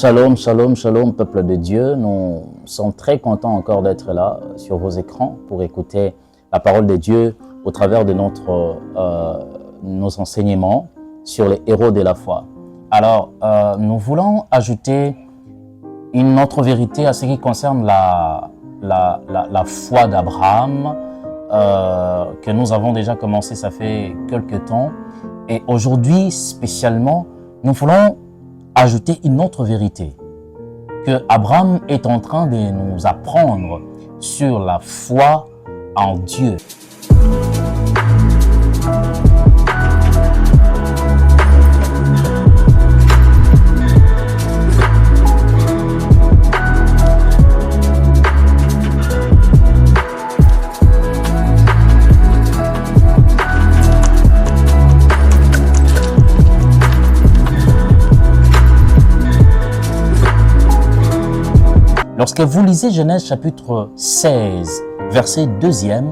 Shalom, shalom, shalom, peuple de Dieu. Nous sommes très contents encore d'être là sur vos écrans pour écouter la parole de Dieu au travers de nos enseignements sur les héros de la foi. Alors, nous voulons ajouter une autre vérité à ce qui concerne la foi d'Abraham que nous avons déjà commencé, ça fait quelques temps. Et aujourd'hui, spécialement, nous voulons ajouter une autre vérité que Abraham est en train de nous apprendre sur la foi en Dieu. Lorsque vous lisez Genèse chapitre 16, verset 2e,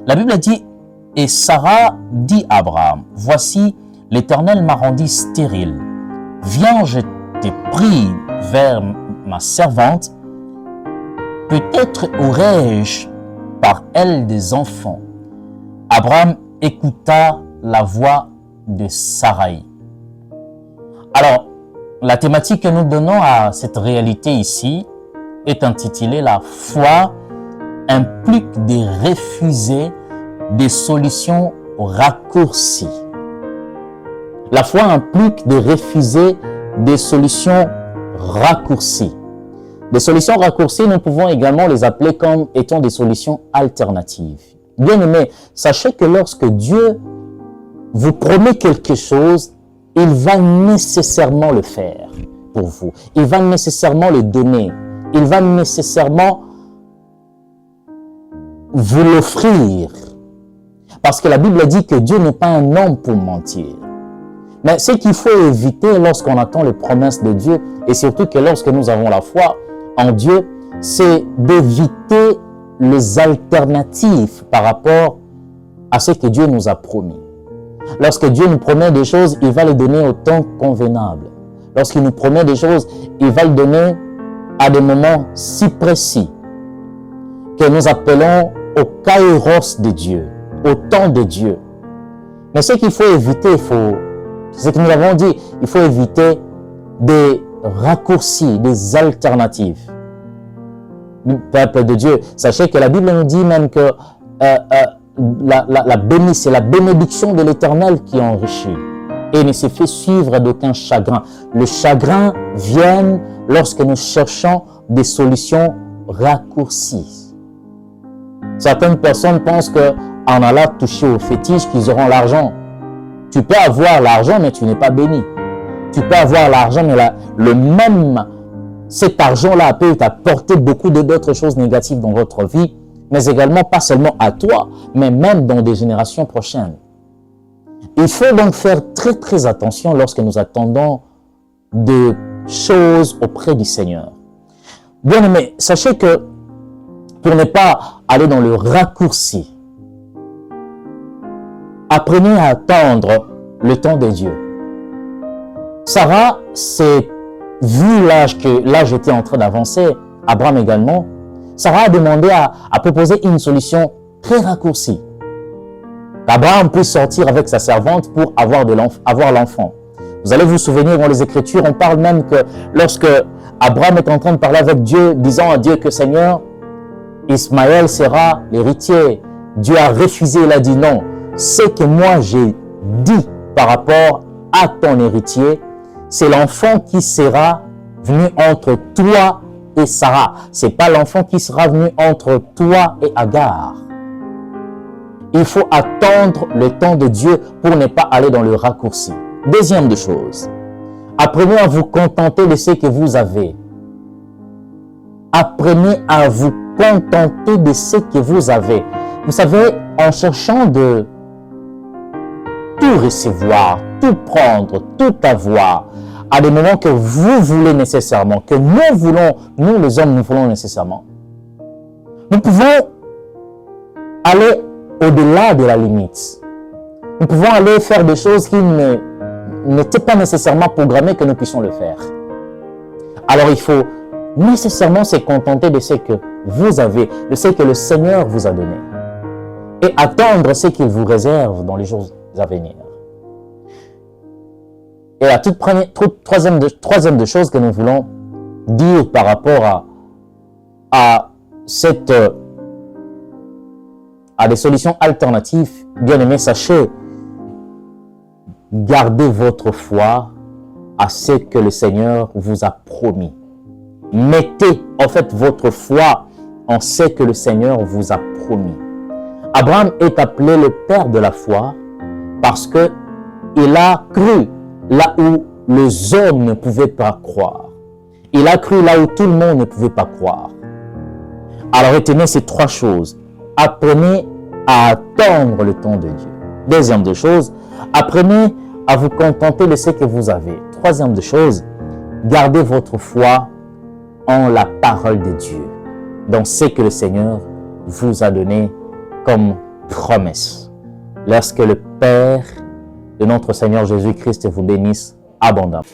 la Bible dit « Et Sarah dit à Abraham, « Voici, l'Éternel m'a rendu stérile. Viens, je t'ai pris vers ma servante. Peut-être aurai-je par elle des enfants. » Abraham écouta la voix de Sarai. Alors, la thématique que nous donnons à cette réalité ici est intitulée « La foi implique de refuser des solutions raccourcies ». La foi implique de refuser des solutions raccourcies. Des solutions raccourcies, nous pouvons également les appeler comme étant des solutions alternatives. Bien-aimés, sachez que lorsque Dieu vous promet quelque chose, il va nécessairement le faire pour vous. Il va nécessairement le donner. Il va nécessairement vous l'offrir. Parce que la Bible dit que Dieu n'est pas un homme pour mentir. Mais ce qu'il faut éviter lorsqu'on attend les promesses de Dieu, et surtout que lorsque nous avons la foi en Dieu, c'est d'éviter les alternatives par rapport à ce que Dieu nous a promis. Lorsque Dieu nous promet des choses, il va les donner au temps convenable. Lorsqu'il nous promet des choses, il va le donner à des moments si précis que nous appelons au kairos de Dieu, au temps de Dieu. Mais ce qu'il faut éviter, ce que nous avons dit, il faut éviter des raccourcis, des alternatives. Peuple de Dieu, sachez que la Bible nous dit même que c'est la bénédiction de l'Éternel qui enrichit et ne se fait suivre d'aucun chagrin. Le chagrin vient lorsque nous cherchons des solutions raccourcies. Certaines personnes pensent qu'en allant toucher au fétiche, qu'ils auront l'argent. Tu peux avoir l'argent, mais tu n'es pas béni. Tu peux avoir l'argent, mais cet argent-là peut t'apporter beaucoup d'autres choses négatives dans votre vie, mais également pas seulement à toi, mais même dans des générations prochaines. Il faut donc faire très très attention lorsque nous attendons des choses auprès du Seigneur. Bien aimé, sachez que pour ne pas aller dans le raccourci, apprenez à attendre le temps de Dieu. Sarah, vu l'âge que l'âge était en train d'avancer, Abraham également, Sarah a demandé à proposer une solution très raccourcie. Qu'Abraham puisse sortir avec sa servante pour avoir l'enfant. Vous allez vous souvenir dans les Écritures, on parle même que lorsque Abraham est en train de parler avec Dieu, disant à Dieu que Seigneur, Ismaël sera l'héritier. Dieu a refusé, il a dit non. Ce que moi j'ai dit par rapport à ton héritier, c'est l'enfant qui sera venu entre toi et Sarah. Ce n'est pas l'enfant qui sera venu entre toi et Agar. Il faut attendre le temps de Dieu pour ne pas aller dans le raccourci. Deuxième des choses, apprenez à vous contenter de ce que vous avez. Apprenez à vous contenter de ce que vous avez. Vous savez, en cherchant de tout recevoir, tout prendre, tout avoir, à des moments que vous voulez nécessairement, que nous voulons, nous les hommes, nous voulons nécessairement, nous pouvons aller au-delà de la limite. Nous pouvons aller faire des choses qui n'étaient pas nécessairement programmées que nous puissions le faire. Alors il faut nécessairement se contenter de ce que vous avez, de ce que le Seigneur vous a donné. Et attendre ce qu'il vous réserve dans les jours à venir. Et la troisième de choses que nous voulons dire par rapport à des solutions alternatives, bien aimés, sachez, gardez votre foi à ce que le Seigneur vous a promis. Mettez en fait votre foi en ce que le Seigneur vous a promis. Abraham est appelé le père de la foi parce que il a cru là où les hommes ne pouvaient pas croire. Il a cru là où tout le monde ne pouvait pas croire. Alors retenez ces trois choses. Apprenez à attendre le temps de Dieu. Deuxième de choses, apprenez à vous contenter de ce que vous avez. Troisième de choses, gardez votre foi en la parole de Dieu, dans ce que le Seigneur vous a donné comme promesse. Lorsque le Père de notre Seigneur Jésus-Christ vous bénisse abondamment.